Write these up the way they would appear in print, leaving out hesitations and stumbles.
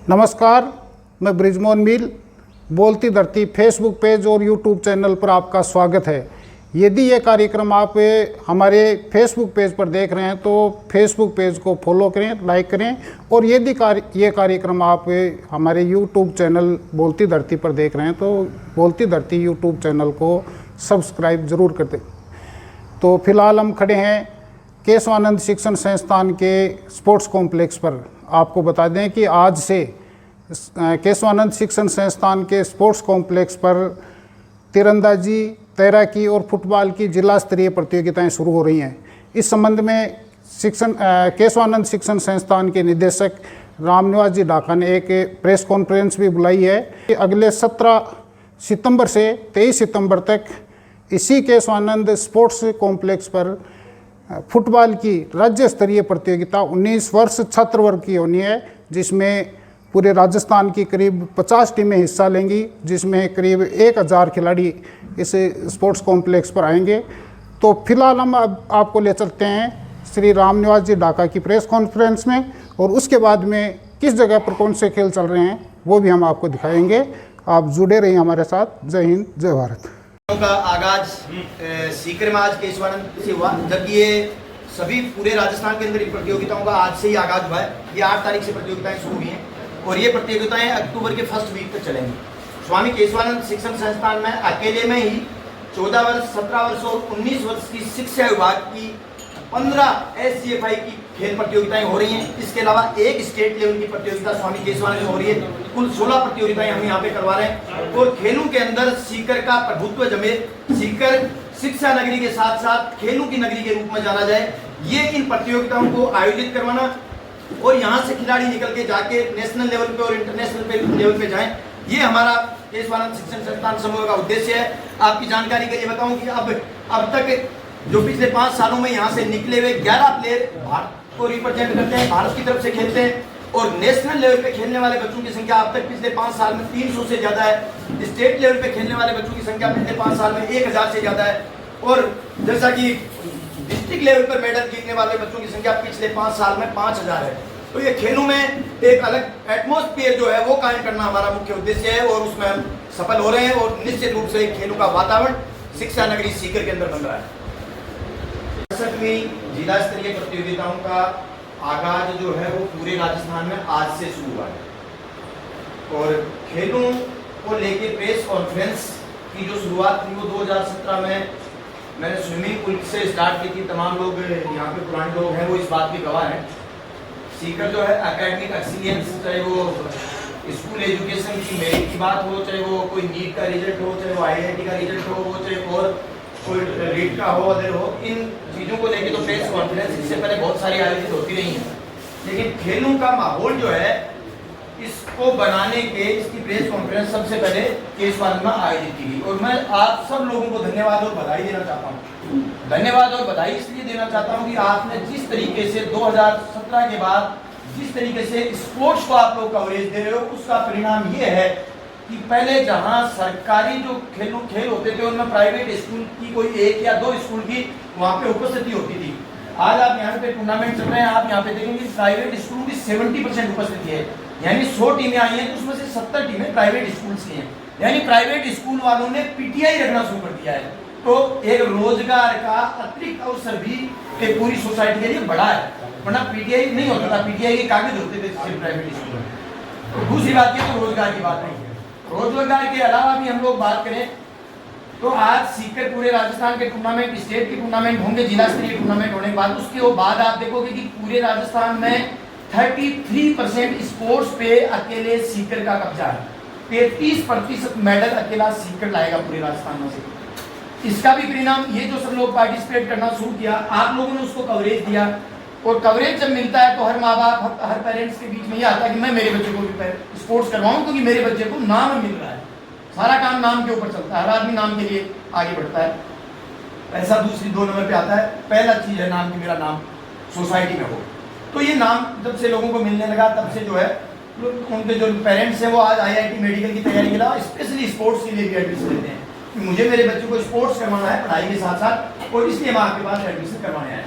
नमस्कार, मैं ब्रिजमोहन मील बोलती धरती फेसबुक पेज और यूट्यूब चैनल पर आपका स्वागत है। यदि ये कार्यक्रम आप हमारे फेसबुक पेज पर देख रहे हैं तो फेसबुक पेज को फॉलो करें, लाइक करें, और यदि ये कार्यक्रम आप हमारे यूट्यूब चैनल बोलती धरती पर देख रहे हैं तो बोलती धरती यूट्यूब चैनल को सब्सक्राइब ज़रूर कर दें। तो फिलहाल हम खड़े हैं केशवानंद शिक्षण संस्थान के स्पोर्ट्स कॉम्प्लेक्स पर। आपको बता दें कि आज से केशवानंद शिक्षण संस्थान के स्पोर्ट्स कॉम्प्लेक्स पर तीरंदाजी, तैराकी और फुटबॉल की जिला स्तरीय प्रतियोगिताएं शुरू हो रही हैं। इस संबंध में केशवानंद शिक्षण संस्थान के निदेशक रामनिवास जी ढाका ने एक प्रेस कॉन्फ्रेंस भी बुलाई है। अगले 17 सितंबर से 23 सितंबर तक इसी केशवानंद स्पोर्ट्स कॉम्प्लेक्स पर फुटबॉल की राज्य स्तरीय प्रतियोगिता 19 वर्ष छात्र वर्ग की होनी है, जिसमें पूरे राजस्थान की करीब 50 टीमें हिस्सा लेंगी, जिसमें करीब 1000 खिलाड़ी इस स्पोर्ट्स कॉम्प्लेक्स पर आएंगे। तो फिलहाल हम आपको ले चलते हैं श्री रामनिवास जी ढाका की प्रेस कॉन्फ्रेंस में, और उसके बाद में किस जगह पर कौन से खेल चल रहे हैं वो भी हम आपको दिखाएंगे। आप जुड़े रहिए हमारे साथ। जय हिंद, जय भारत। का आगाज सीकर में आज केशवानंद से हुआ, जबकि ये सभी पूरे राजस्थान के अंदर प्रतियोगिताओं का आज से ही आगाज हुआ है। ये 8 तारीख से प्रतियोगिताएं शुरू हुई हैं और ये प्रतियोगिताएं अक्टूबर के फर्स्ट वीक तक चलेंगी। स्वामी केशवानंद शिक्षण संस्थान में अकेले में ही 14 वर्ष, 17 वर्ष और 19 वर्ष की शिक्षा विभाग की 15 SCFI की खेल प्रतियोगिताएं हो रही हैं। इसके अलावा एक स्टेट लेवल की प्रतियोगिता स्वामी केशवानंद में हो रही है। कुल 16 प्रतियोगिताएं हम यहाँ पे करवा रहे हैं और खेलों के अंदर सीकर का प्रभुत्व जमे, सीकर शिक्षा नगरी के साथ साथ खेलों की नगरी के रूप में जाना जाए, ये इन प्रतियोगिताओं को आयोजित करवाना और यहाँ से खिलाड़ी निकल के जाके नेशनल लेवल पे और इंटरनेशनल लेवल पे जाएं, ये हमारा केशवानंद शिक्षण संस्थान समूह का उद्देश्य है। आपकी जानकारी के लिए बताऊं कि अब तक जो पिछले 5 सालों में यहाँ से निकले हुए 11 प्लेयर भारत को रिप्रेजेंट करते हैं, भारत की तरफ से खेलते हैं, और नेशनल लेवल पे खेलने वाले बच्चों की संख्या अब तक पिछले 5 साल में 300 से ज़्यादा है। स्टेट लेवल पे खेलने वाले बच्चों की संख्या पिछले 5 साल में 1000 से ज़्यादा है, और जैसा कि डिस्ट्रिक्ट लेवल पर मेडल जीतने वाले बच्चों की संख्या पिछले 5 साल में 5000 है। तो ये खेलों में एक अलग एटमॉस्फेयर जो है वो कायम करना हमारा मुख्य उद्देश्य है और उसमें हम सफल हो रहे हैं, और निश्चित रूप से खेलों का वातावरण शिक्षा नगरी सीकर के अंदर बन रहा है। 67वीं जिला स्तरीय प्रतियोगिताओं का आगाज जो है वो पूरे राजस्थान में आज से शुरू हुआ है, और खेलों को लेके प्रेस कॉन्फ्रेंस की जो शुरुआत थी वो 2017 में मैंने स्विमिंग पूल से स्टार्ट की थी। तमाम लोग यहाँ पे पुराने लोग हैं वो इस बात के गवाह हैं। सीकर जो है एकेडमिक एक्सीलेंस, चाहे वो स्कूल एजुकेशन की मेरिट की बात हो, चाहे वो कोई नीट का रिजल्ट हो, चाहे वो IIT का रिजल्ट हो, वो चाहे और कोई रीट का हो, अदर हो, इन चीज़ों को लेके तो प्रेस कॉन्फ्रेंस इससे पहले बहुत सारी आयोजित होती रही हैं, लेकिन खेलों का माहौल जो है इसको बनाने के इसकी प्रेस कॉन्फ्रेंस सबसे पहले केशवानंद में आयोजित की गई। और मैं आप सब लोगों को धन्यवाद और बधाई देना चाहता हूँ। धन्यवाद और बधाई इसलिए देना चाहता हूँ कि आपने जिस तरीके से 2017 के बाद जिस तरीके से स्पोर्ट्स को आप लोग कवरेज दे रहे हो, उसका परिणाम ये है कि पहले जहां सरकारी जो खेल होते थे उनमें प्राइवेट स्कूल की कोई 1 या 2 स्कूल की वहां पे उपस्थिति होती थी। आज आप यहाँ पे टूर्नामेंट चल रहे हैं, आप यहाँ पे देखेंगे प्राइवेट स्कूलों की 70% उपस्थिति है, यानी 100 टीमें आई हैं तो उसमें से 70 टीमें प्राइवेट स्कूल की हैं, यानी प्राइवेट स्कूल वालों ने PTI रखना शुरू कर दिया है। तो एक रोजगार का अतिरिक्त अवसर भी पूरी सोसाइटी के लिए बड़ा है, वरना PTI नहीं होता था, PTI के कागज होते थे सिर्फ प्राइवेट स्कूल में। दूसरी बात ये तो रोजगार की बात नहीं है। रोजगार के अलावा भी हम लोग बात करें तो आज सीकर पूरे राजस्थान के टूर्नामेंट, स्टेट के टूर्नामेंट होंगे, जिला स्तरीय टूर्नामेंट होने के बाद उसके बाद आप देखोगे कि पूरे राजस्थान में 33% स्पोर्ट्स पे अकेले सीकर का कब्जा है। 33% मेडल अकेला सीकर लाएगा पूरे राजस्थान में से। इसका भी परिणाम ये जो सब लोग पार्टिसिपेट करना शुरू किया, आप लोगों ने उसको कवरेज दिया, और कवरेज जब मिलता है तो हर माँ बाप, हर पेरेंट्स के बीच में ये आता है कि मैं मेरे बच्चे को भी स्पोर्ट्स करवाऊं क्योंकि मेरे बच्चे को नाम मिल रहा है। सारा काम नाम के ऊपर चलता है, हर आदमी नाम के लिए आगे बढ़ता है। पैसा दूसरी 2 नंबर पे आता है, पहला चीज है नाम की मेरा नाम सोसाइटी में हो। तो ये नाम जब से लोगों को मिलने लगा तब से जो है उनके जो पेरेंट्स हैं वो आज IIT मेडिकल की तैयारी के लिए स्पेशली स्पोर्ट्स के लिए भी एडमिशन लेते हैं कि मुझे मेरे बच्चे को स्पोर्ट्स करवाना है पढ़ाई के साथ, और इसलिए मैं आपके पास एडमिशन करवाने आया।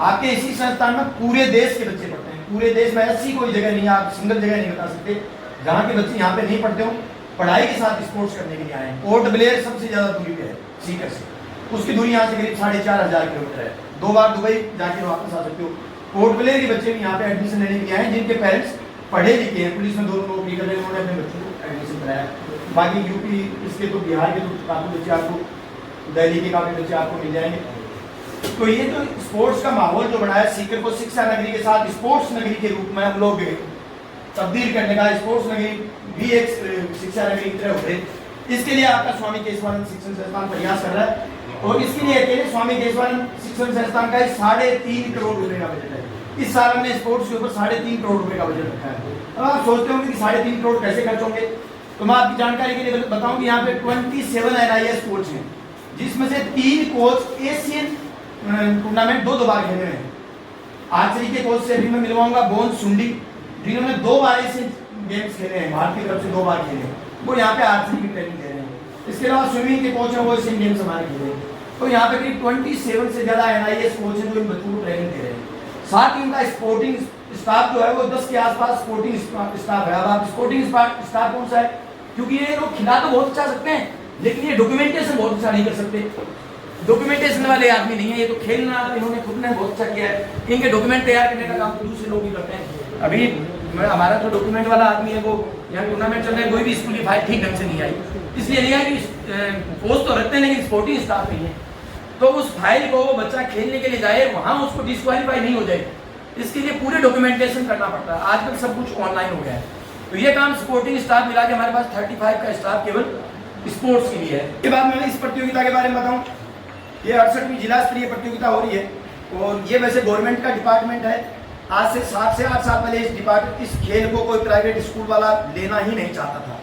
आपके इसी संस्थान में पूरे देश के बच्चे पढ़ते हैं, पूरे देश में ऐसी कोई जगह नहीं है, आप सिंगल जगह नहीं बता सकते जहाँ के बच्चे यहाँ पे नहीं पढ़ते हो, पढ़ाई के साथ स्पोर्ट्स करने के लिए आए हैं। पोर्ट ब्लेयर सबसे ज़्यादा दूरी पे है सीकर से, उसकी दूरी यहाँ से करीब 4,500 किलोमीटर है। 2 बार दुबई जाके वापस आ सकते हो। पोर्ट ब्लेयर के बच्चे भी यहाँ पे एडमिशन लेने के लिए आए हैं, जिनके पेरेंट्स पढ़े लिखे हैं, पुलिस में 2 नौकरी कर रहे हैं, उन्होंने अपने बच्चों को एडमिशन कराया। बाकी यूपी, इसके तो बिहार के तो काफ़ी बच्चे आपको, दिल्ली के काफ़ी बच्चे आपको मिल जाएंगे। तो ये जो स्पोर्ट्स का माहौल जो बनाया, सीकर को शिक्षा नगरी के साथ स्पोर्ट्स नगरी के रूप में हम लोग तब्दील करने का, स्पोर्ट्स नगरी भी एक शिक्षा नगरी की तरह उभरे, इसके लिए आपका स्वामी केशवानंद शिक्षण संस्थान प्रयास कर रहा है। और इसके लिए अकेले स्वामी केशवानंद शिक्षण संस्थान का 3.5 करोड़ रुपए का बजट है। इस साल हमने स्पोर्ट्स के ऊपर 3.5 करोड़ रुपए का बजट रखा है। अब आप सोचते होंगे कि 3.5 करोड़ कैसे खर्च होंगे, तो मैं आपकी जानकारी के लिए बताऊं कि यहाँ पे 27 NIS कोच हैं, जिसमें से 3 कोच एशियन टूर्नामेंट 2 बार खेले हैं। आर्चरी के कोच से अभी मैं मिलवाऊंगा बोन सुंडी, जिन्होंने 2 बार एशियन गेम्स खेले हैं, भारत की तरफ से 2 बार खेले हैं, वो यहाँ पे आर्चरी की ट्रेनिंग दे रहे हैं। इसके अलावा स्विमिंग के कोच हैं, वो एशियन गेम्स हमारे खेले हैं। तो यहाँ पे करीब 27 से ज़्यादा NIS कोच हैं जो इन बच्चों को ट्रेनिंग दे रहे हैं। साथ ही उनका स्पोर्टिंग स्टाफ जो है वो 10 के आसपास स्पोर्टिंग स्टाफ है। अब आप स्पोर्टिंग स्टाफ कौन सा है, क्योंकि ये लोग खिला तो बहुत अच्छा सकते हैं, लेकिन ये डॉक्यूमेंटेशन बहुत अच्छा नहीं कर सकते। डॉक्यूमेंटेशन वाले आदमी नहीं है, ये तो खेलना इन्होंने खुद ने बहुत अच्छा किया है। इनके डॉक्यूमेंट तैयार करने का काम तो दूसरे लोग ही करते हैं। अभी हमारा जो डॉक्यूमेंट वाला आदमी है, वो यहाँ टूर्नामेंट चल रहा है, कोई भी स्कूल की फाइल ठीक ढंग से नहीं आई, इसलिए नहीं है कि पोस्ट तो रखते हैं लेकिन स्पोर्टिंग स्टाफ नहीं है। तो उस फाइल को वो बच्चा खेलने के लिए जाए, वहाँ उसको डिस्क्वालीफाई नहीं हो जाए, इसके लिए पूरे डॉक्यूमेंटेशन करना पड़ता है। आजकल सब कुछ ऑनलाइन हो गया है, तो ये काम सपोर्टिंग स्टाफ मिला के हमारे पास 35 का स्टाफ केवल स्पोर्ट्स के लिए है। इसके बाद मैं इस प्रतियोगिता के बारे में बताऊं, ये 68वीं जिला स्तरीय प्रतियोगिता हो रही है और ये वैसे गवर्नमेंट का डिपार्टमेंट है। आज से 7 से 8 साल पहले इस खेल को कोई प्राइवेट स्कूल वाला लेना ही नहीं चाहता था,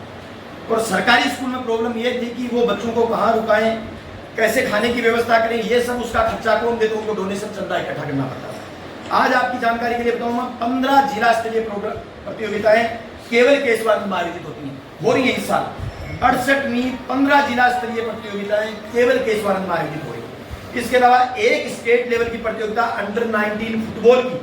और सरकारी स्कूल में प्रॉब्लम ये थी कि वो बच्चों को कहाँ रुकाएं, कैसे खाने की व्यवस्था करें, ये सब उसका खर्चा कौन दे, तो उनको डोनेशन चंदा इकट्ठा करना पड़ता था। आज आपकी जानकारी के लिए बताऊंगा, 15 जिला स्तरीय प्रतियोगिताएं केवल केशवानंद में आयोजित होती हैं, हो रही है इस साल। 68वीं 15 जिला स्तरीय प्रतियोगिताएं केवल केशवानंद में आयोजित हो रही है। इसके अलावा एक स्टेट लेवल की प्रतियोगिता अंडर 19 फुटबॉल की,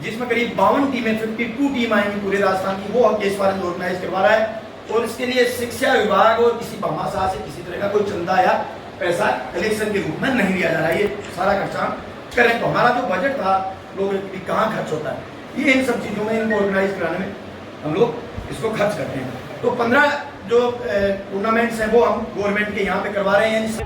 जिसमें करीब 52 टीमें 52 टीम आएंगी पूरे राजस्थान की, वो केशवानंद ऑर्गेनाइज करवा रहा है। और इसके लिए शिक्षा विभाग और किसी भामाशाह से किसी तरह का कोई चंदा या पैसा कलेक्शन के रूप में नहीं लिया जा रहा है, ये सारा खर्चा करें। तो हमारा जो बजट था लोग कहाँ खर्च होता है, ये इन सब चीज़ों में इनको ऑर्गेनाइज कराने में हम लोग इसको खर्च करते हैं। तो 15 जो टूर्नामेंट्स हैं वो हम गवर्नमेंट के यहाँ पे करवा रहे हैं। चल